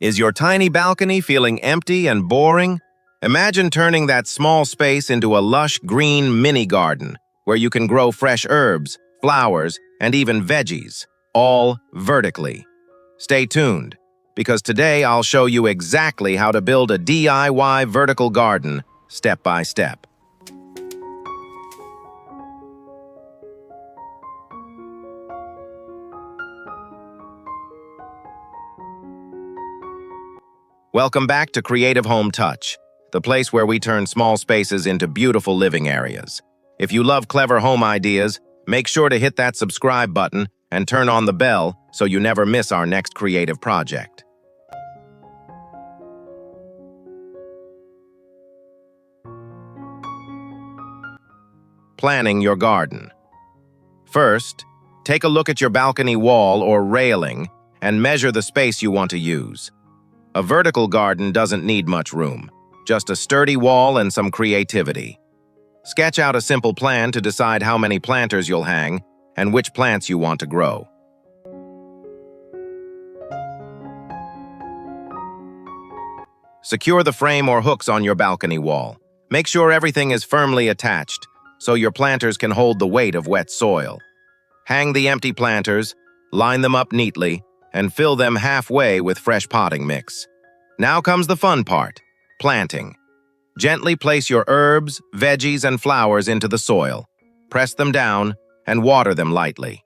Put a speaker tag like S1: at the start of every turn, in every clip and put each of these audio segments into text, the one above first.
S1: Is your tiny balcony feeling empty and boring? Imagine turning that small space into a lush green mini garden where you can grow fresh herbs, flowers, and even veggies, all vertically. Stay tuned, because today I'll show you exactly how to build a DIY vertical garden step by step. Welcome back to Creative Home Touch, the place where we turn small spaces into beautiful living areas. If you love clever home ideas, make sure to hit that subscribe button and turn on the bell so you never miss our next creative project. Planning your garden. First, take a look at your balcony wall or railing and measure the space you want to use. A vertical garden doesn't need much room, just a sturdy wall and some creativity. Sketch out a simple plan to decide how many planters you'll hang and which plants you want to grow. Secure the frame or hooks on your balcony wall. Make sure everything is firmly attached so your planters can hold the weight of wet soil. Hang the empty planters, line them up neatly, and fill them halfway with fresh potting mix. Now comes the fun part, planting. Gently place your herbs, veggies, and flowers into the soil. Press them down and water them lightly.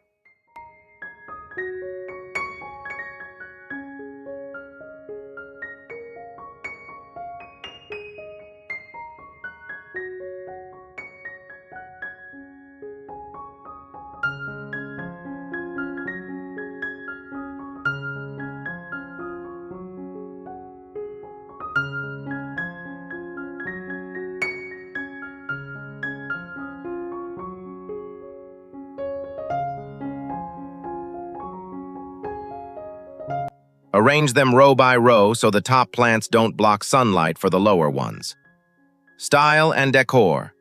S1: Arrange them row by row so the top plants don't block sunlight for the lower ones. Style and decor.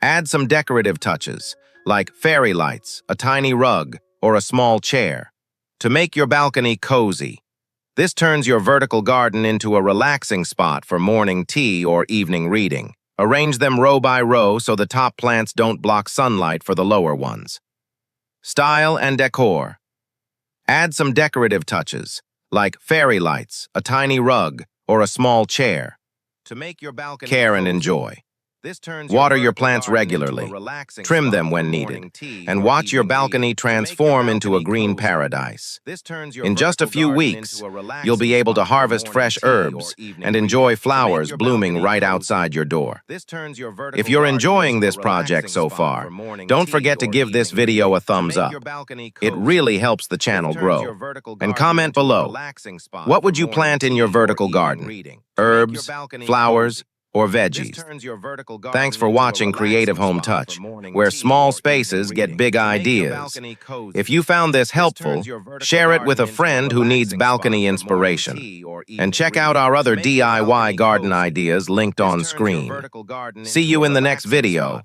S1: Add some decorative touches, like fairy lights, a tiny rug, or a small chair, to make your balcony cozy. This turns your vertical garden into a relaxing spot for morning tea or evening reading. Arrange them row by row so the top plants don't block sunlight for the lower ones. Style and decor. Add some decorative touches, like fairy lights, a tiny rug, or a small chair, to make your balcony care and enjoy. Water your plants regularly, trim them when needed, and watch your balcony transform into a green paradise. In just a few weeks, you'll be able to harvest fresh herbs and enjoy flowers blooming right outside your door. If you're enjoying this project so far, don't forget to give this video a thumbs up. It really helps the channel grow. And comment below, what would you plant in your vertical garden? Herbs, flowers, or veggies? Thanks for watching Creative Home Touch, where small spaces get big ideas. If you found this helpful, share it with a friend who needs balcony inspiration. And check out our other DIY garden ideas linked on screen. See you in the next video.